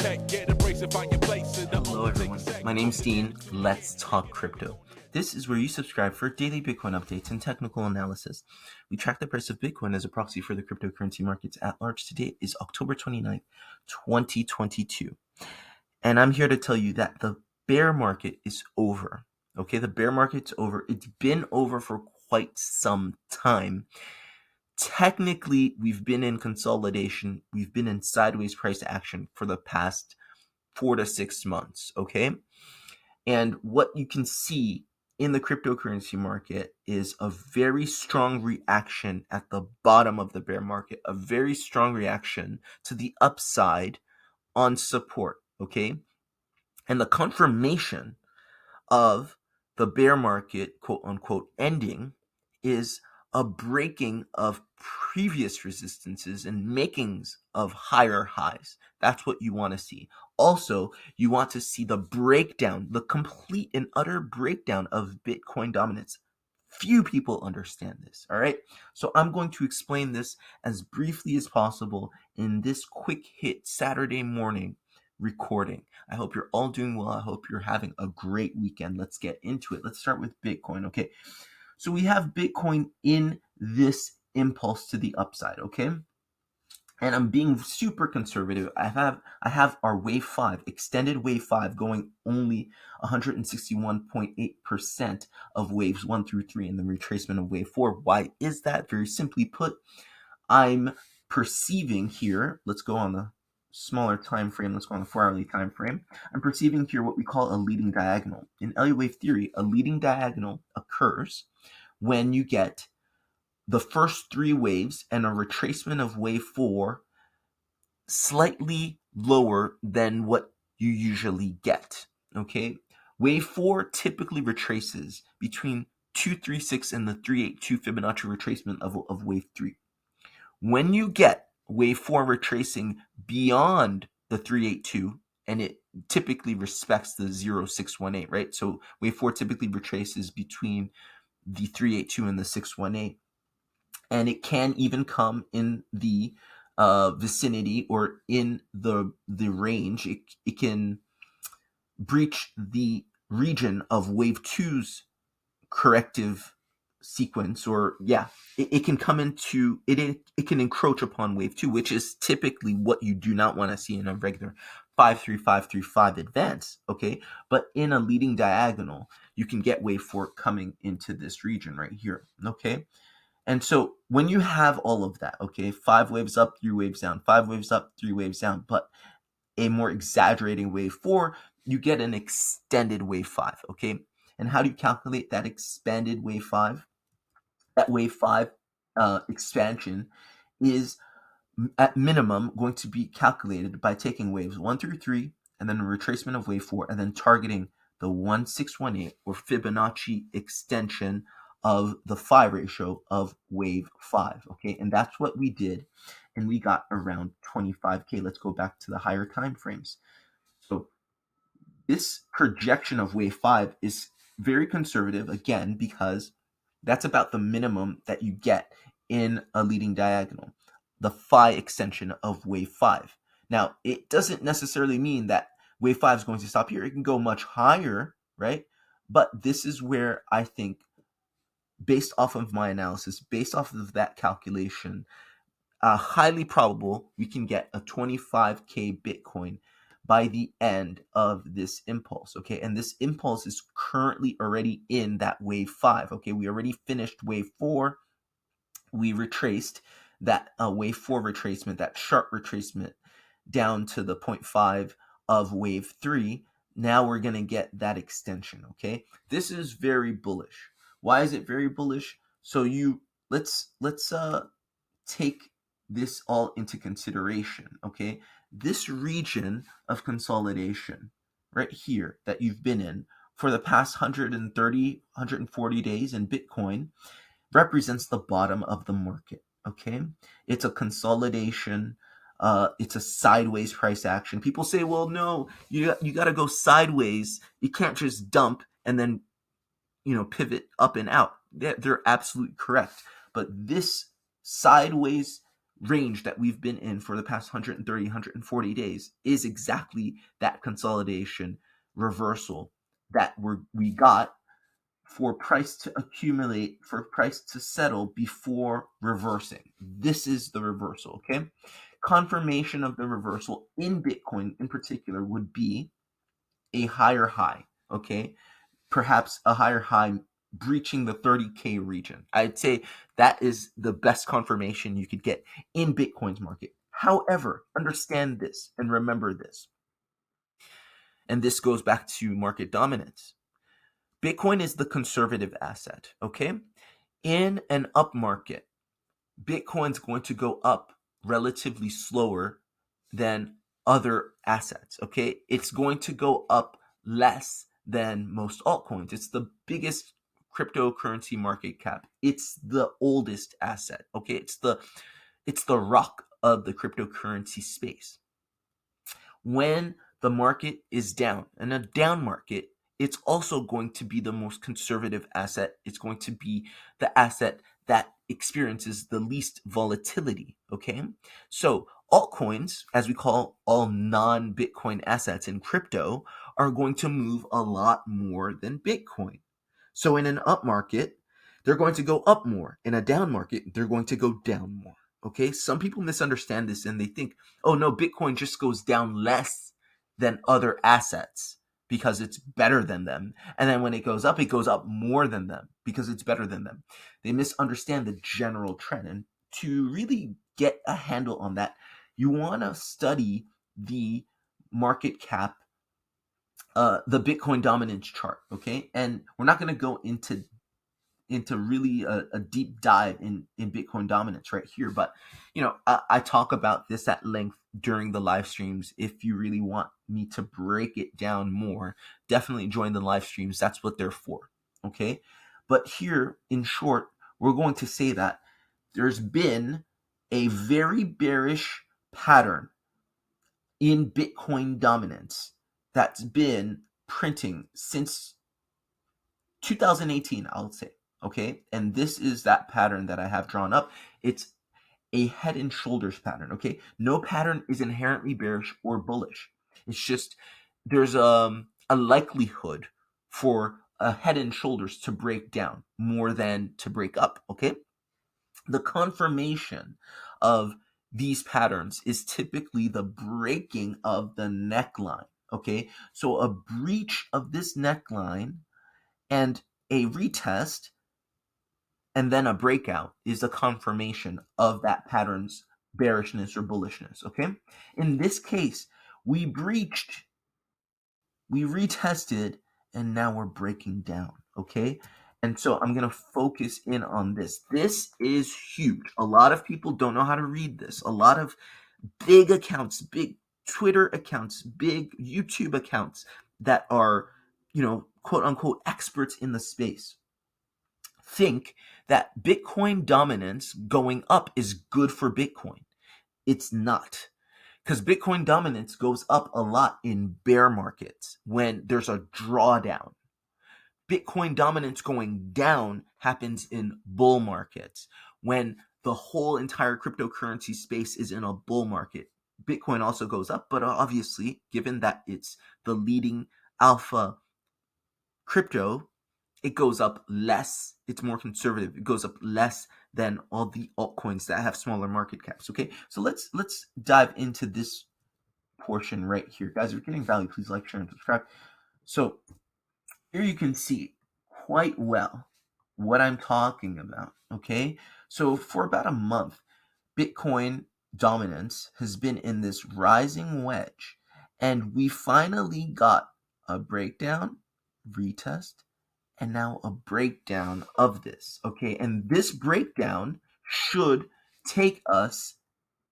tech, get a brace and find your place. Hello everyone, my name's Dean. Let's talk crypto. This is where you subscribe for daily Bitcoin updates and technical analysis. We track the price of Bitcoin as a proxy for the cryptocurrency markets at large. Today is October 29th, 2022. And I'm here to tell you that the bear market is over. Okay, the bear market's over. It's been over for quite some time. Technically, we've been in consolidation. We've been in sideways price action for the past 4 to 6 months, okay? And what you can see in the cryptocurrency market is a very strong reaction at the bottom of the bear market, a very strong reaction to the upside on support, okay? And the confirmation of the bear market, quote unquote, ending is a breaking of previous resistances and makings of higher highs. That's what you want to see. Also, you want to see the breakdown, the complete and utter breakdown of Bitcoin dominance. Few people understand this, all right? So I'm going to explain this as briefly as possible in this quick hit Saturday morning recording. I hope you're all doing well. I hope you're having a great weekend. Let's get into it. Let's start with Bitcoin, okay? So we have Bitcoin in this impulse to the upside, okay? And I'm being super conservative. I have our wave 5, extended wave 5, going only 161.8% of waves 1 through 3 and the retracement of wave 4. Why is that? Very simply put, I'm perceiving here, let's go on the smaller time frame, let's go on the 4-hourly time frame. I'm perceiving here what we call a leading diagonal. In Elliott wave theory, a leading diagonal occurs when you get the first 3 waves and a retracement of wave 4 slightly lower than what you usually get, okay? Wave 4 typically retraces between 236 and the 382 Fibonacci retracement level of wave 3. When you get wave 4 retracing beyond the 382, and it typically respects the 0618, right? So wave 4 typically retraces between the 382 and the 618, and it can even come in the vicinity or in the range. It can breach the region of wave 2's corrective sequence, or it can come into it can encroach upon wave 2, which is typically what you do not want to see in a regular 5-3-5-3-5 advance, okay? But in a leading diagonal, you can get wave 4 coming into this region right here, okay? And so when you have all of that, okay, 5 waves up, 3 waves down, 5 waves up, 3 waves down, but a more exaggerating wave 4, you get an extended wave 5, okay? And how do you calculate that expanded wave 5? That wave 5 expansion is at minimum going to be calculated by taking waves 1 through 3 and then a retracement of wave 4 and then targeting the 1618 or Fibonacci extension of the phi ratio of wave 5, okay? And that's what we did, and we got around 25K. Let's go back to the higher time frames. So this projection of wave 5 is very conservative, again, because that's about the minimum that you get in a leading diagonal, the phi extension of wave 5. Now, it doesn't necessarily mean that wave 5 is going to stop here. It can go much higher, right? But this is where I think, based off of my analysis, based off of that calculation, highly probable we can get a 25K Bitcoin by the end of this impulse, okay? And this impulse is currently already in that wave 5, okay? We already finished wave 4. We retraced that wave 4 retracement, that sharp retracement down to the 0.5 of wave 3. Now we're going to get that extension, okay? This is very bullish. Why is it very bullish? So let's take this all into consideration, okay? This region of consolidation right here that you've been in for the past 130, 140 days in Bitcoin represents the bottom of the market, okay? It's a consolidation. It's a sideways price action. People say, well, no, you got to go sideways. You can't just dump and then, pivot up and out. They're absolutely correct. But this sideways range that we've been in for the past 130, 140 days is exactly that consolidation reversal that we got for price to accumulate, for price to settle before reversing. This is the reversal, okay? Confirmation of the reversal in Bitcoin in particular would be a higher high, okay? Perhaps a higher high breaching the 30K region. I'd say that is the best confirmation you could get in Bitcoin's market. However, understand this and remember this. And this goes back to market dominance. Bitcoin is the conservative asset, okay? In an up market, Bitcoin's going to go up relatively slower than other assets, okay? It's going to go up less than most altcoins. It's the biggest cryptocurrency market cap. It's the oldest asset, okay? It's the rock of the cryptocurrency space. When the market is down, in a down market, it's also going to be the most conservative asset. It's going to be the asset that experiences the least volatility, okay? So altcoins, as we call all non-Bitcoin assets in crypto, are going to move a lot more than Bitcoin. So in an up market, they're going to go up more. In a down market, they're going to go down more, okay? Some people misunderstand this and they think, oh no, Bitcoin just goes down less than other assets because it's better than them. And then when it goes up more than them because it's better than them. They misunderstand the general trend. And to really get a handle on that, you want to study the market cap, the Bitcoin dominance chart, okay? And we're not going to go into really a deep dive in Bitcoin dominance right here, but I talk about this at length during the live streams. If you really want me to break it down more, definitely join the live streams. That's what they're for, okay? But here, in short, we're going to say that there's been a very bearish pattern in Bitcoin dominance that's been printing since 2018, I'll say. Okay, and this is that pattern that I have drawn up. It's a head and shoulders pattern. Okay, no pattern is inherently bearish or bullish. It's just there's a likelihood for a head and shoulders to break down more than to break up. Okay, the confirmation of these patterns is typically the breaking of the neckline. Okay, so a breach of this neckline and a retest and then a breakout is a confirmation of that pattern's bearishness or bullishness, okay? In this case, we breached, we retested, and now we're breaking down, okay? And so I'm going to focus in on this. This is huge. A lot of people don't know how to read this. A lot of big accounts, big Twitter accounts, big YouTube accounts that are, quote unquote experts in the space think that Bitcoin dominance going up is good for Bitcoin. It's not. Because Bitcoin dominance goes up a lot in bear markets when there's a drawdown. Bitcoin dominance going down happens in bull markets when the whole entire cryptocurrency space is in a bull market. Bitcoin also goes up, but obviously, given that it's the leading alpha crypto, it goes up less. It's more conservative. It goes up less than all the altcoins that have smaller market caps. Okay, so let's dive into this portion right here, guys. If you're getting value, please like, share, and subscribe. So here you can see quite well what I'm talking about. Okay, so for about a month, Bitcoin dominance has been in this rising wedge, and we finally got a breakdown, retest, and now a breakdown of this, okay? And this breakdown should take us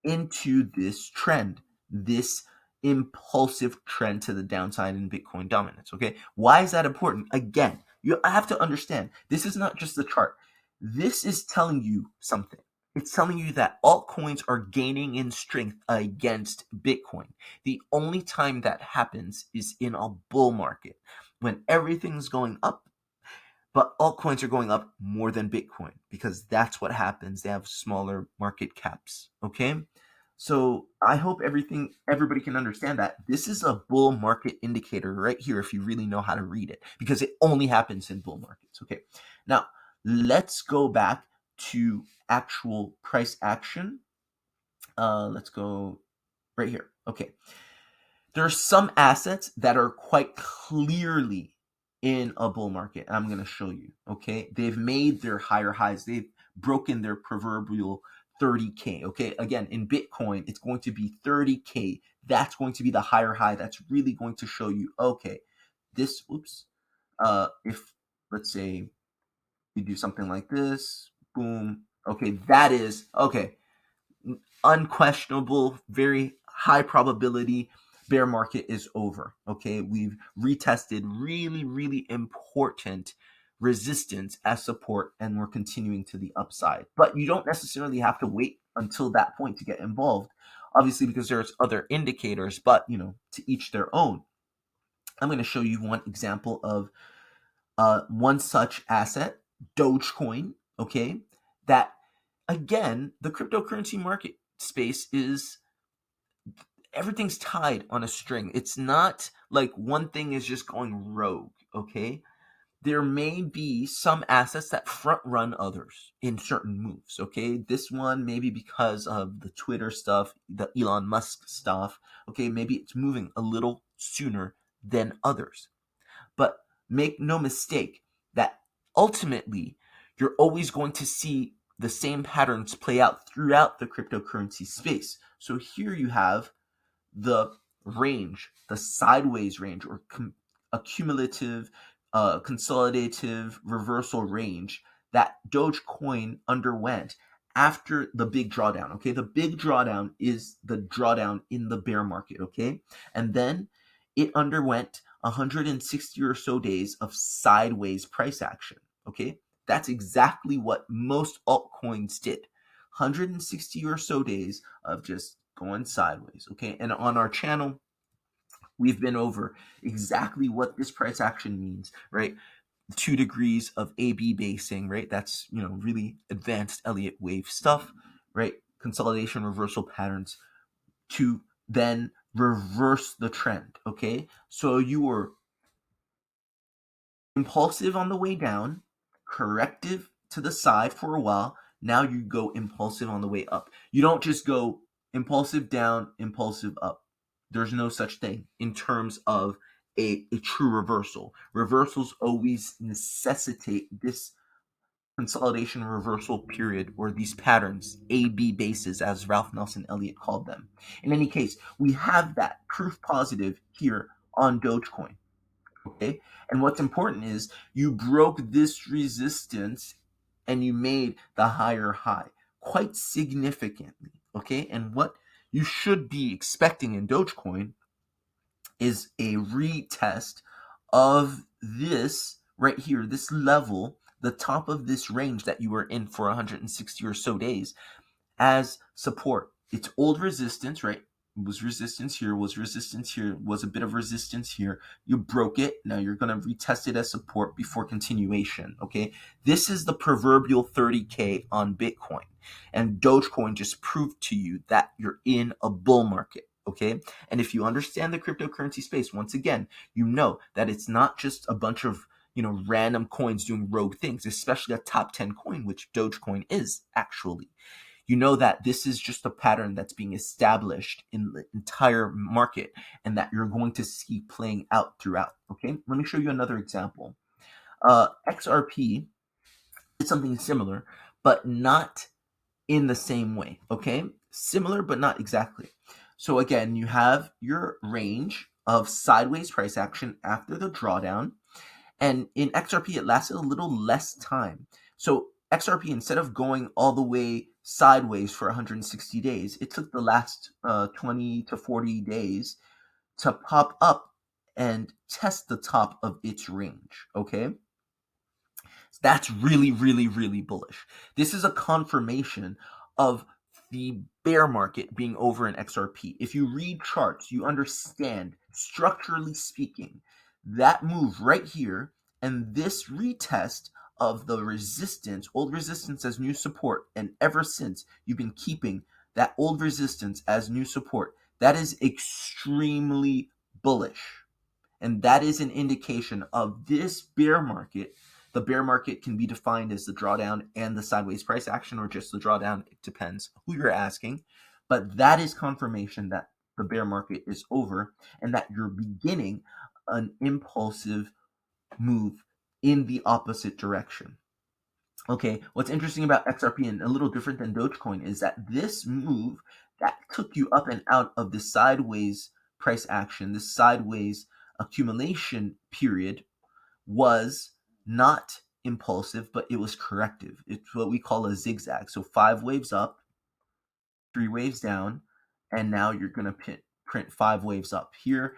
into this trend, this impulsive trend to the downside in Bitcoin dominance, okay? Why is that important? Again, you have to understand, this is not just the chart. This is telling you something. It's telling you that altcoins are gaining in strength against Bitcoin. The only time that happens is in a bull market. When everything's going up, but altcoins are going up more than Bitcoin because that's what happens. They have smaller market caps. Okay. So I hope everybody can understand that this is a bull market indicator right here if you really know how to read it, because it only happens in bull markets. Okay. Now let's go back to actual price action. Let's go right here. Okay. There are some assets that are quite clearly in a bull market. I'm going to show you. Okay. They've made their higher highs. They've broken their proverbial 30K. Okay. Again, in Bitcoin, it's going to be 30K. That's going to be the higher high. That's really going to show you, okay, this, if let's say we do something like this, boom. Okay. That is, okay, unquestionable, very high probability bear market is over. Okay, we've retested really, really important resistance as support, and we're continuing to the upside. But you don't necessarily have to wait until that point to get involved, obviously, because there's other indicators, but to each their own. I'm going to show you one example of one such asset, Dogecoin. Okay, that again, the cryptocurrency market space is, everything's tied on a string. It's not like one thing is just going rogue. Okay, there may be some assets that front run others in certain moves. Okay, this one maybe because of the Twitter stuff, the Elon Musk stuff. Okay, maybe it's moving a little sooner than others, but make no mistake that ultimately you're always going to see the same patterns play out throughout the cryptocurrency space. So here you have the range, the sideways range, or accumulative, consolidative reversal range that Dogecoin underwent after the big drawdown. Okay, the big drawdown is the drawdown in the bear market. Okay, and then it underwent 160 or so days of sideways price action. Okay, that's exactly what most altcoins did. 160 or so days of just going sideways. Okay, and on our channel, we've been over exactly what this price action means, right? 2 degrees of AB basing, right? That's, really advanced Elliott wave stuff, right? Consolidation reversal patterns to then reverse the trend. Okay, so you were impulsive on the way down, corrective to the side for a while. Now you go impulsive on the way up. You don't just go impulsive down, impulsive up. There's no such thing in terms of a true reversal. Reversals always necessitate this consolidation reversal period, or these patterns, AB bases, as Ralph Nelson Elliott called them. In any case, we have that proof positive here on Dogecoin. Okay, and what's important is you broke this resistance and you made the higher high quite significantly. Okay, and what you should be expecting in Dogecoin is a retest of this right here, this level, the top of this range that you were in for 160 or so days, as support. It's old resistance, right? Was resistance here, was resistance here, was a bit of resistance here. You broke it. Now you're going to retest it as support before continuation. Okay, this is the proverbial 30K on Bitcoin, and Dogecoin just proved to you that you're in a bull market. Okay, and if you understand the cryptocurrency space, once again, you know that it's not just a bunch of random coins doing rogue things, especially a top 10 coin, which Dogecoin is actually. You know that this is just a pattern that's being established in the entire market and that you're going to see playing out throughout. Okay, let me show you another example. XRP is something similar, but not in the same way. Okay, similar, but not exactly. So again, you have your range of sideways price action after the drawdown. And in XRP, it lasted a little less time. So XRP, instead of going all the way sideways for 160 days, it took the last 20 to 40 days to pop up and test the top of its range. Okay, that's really, really, really bullish. This is a confirmation of the bear market being over in XRP. If you read charts, you understand, structurally speaking, that move right here And this retest of the resistance, old resistance as new support, and ever since you've been keeping that old resistance as new support, that is extremely bullish. And that is an indication of this bear market. The bear market can be defined as the drawdown and the sideways price action, or just the drawdown. It depends who you're asking. But that is confirmation that the bear market is over and that you're beginning an impulsive move in the opposite direction. Okay, what's interesting about XRP and a little different than Dogecoin is that this move that took you up and out of the sideways price action, this sideways accumulation period, was not impulsive, but it was corrective. It's what we call a zigzag. So 5 waves up, 3 waves down, and now you're going to print 5 waves up. Here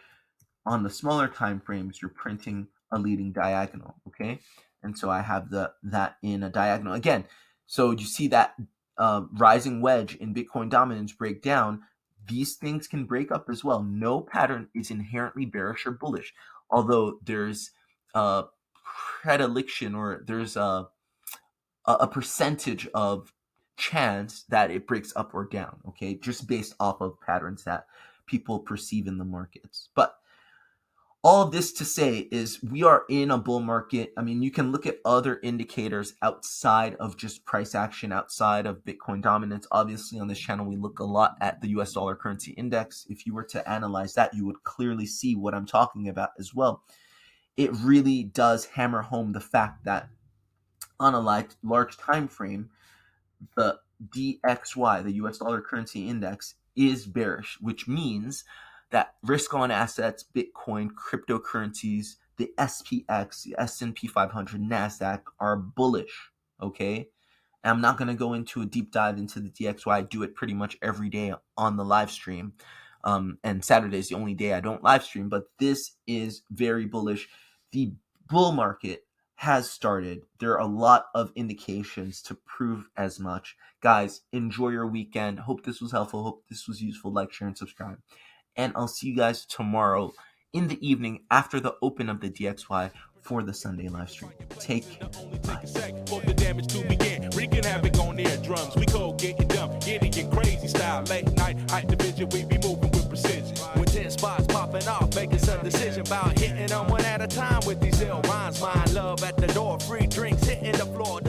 on the smaller time frames, you're printing a leading diagonal, okay? And so I have that in a diagonal again. So you see that rising wedge in Bitcoin dominance break down. These things can break up as well. No pattern is inherently bearish or bullish, although there's a predilection, or there's a percentage of chance that it breaks up or down, okay, just based off of patterns that people perceive in the markets. But all this to say is we are in a bull market. I mean, you can look at other indicators outside of just price action, outside of Bitcoin dominance. Obviously, on this channel, we look a lot at the US dollar currency index. If you were to analyze that, you would clearly see what I'm talking about as well. It really does hammer home the fact that on a large time frame, the DXY, the US dollar currency index, is bearish, which means that risk on assets, Bitcoin, cryptocurrencies, the SPX, the S&P 500, NASDAQ are bullish, okay? And I'm not going to go into a deep dive into the DXY. I do it pretty much every day on the live stream. And Saturday is the only day I don't live stream, but this is very bullish. The bull market has started. There are a lot of indications to prove as much. Guys, enjoy your weekend. Hope this was helpful. Hope this was useful. Like, share, and subscribe. And I'll see you guys tomorrow in the evening after the open of the DXY for the Sunday live stream. Take care. Bye. The damage to begin. Wreaking havoc on their drums. We cold getting dumb, getting crazy style. Late night, high division, we be moving with precision. With 10 spots popping off, making some decision about hitting them one at a time with these ill rhymes. My love at the door, free drinks hitting the floor.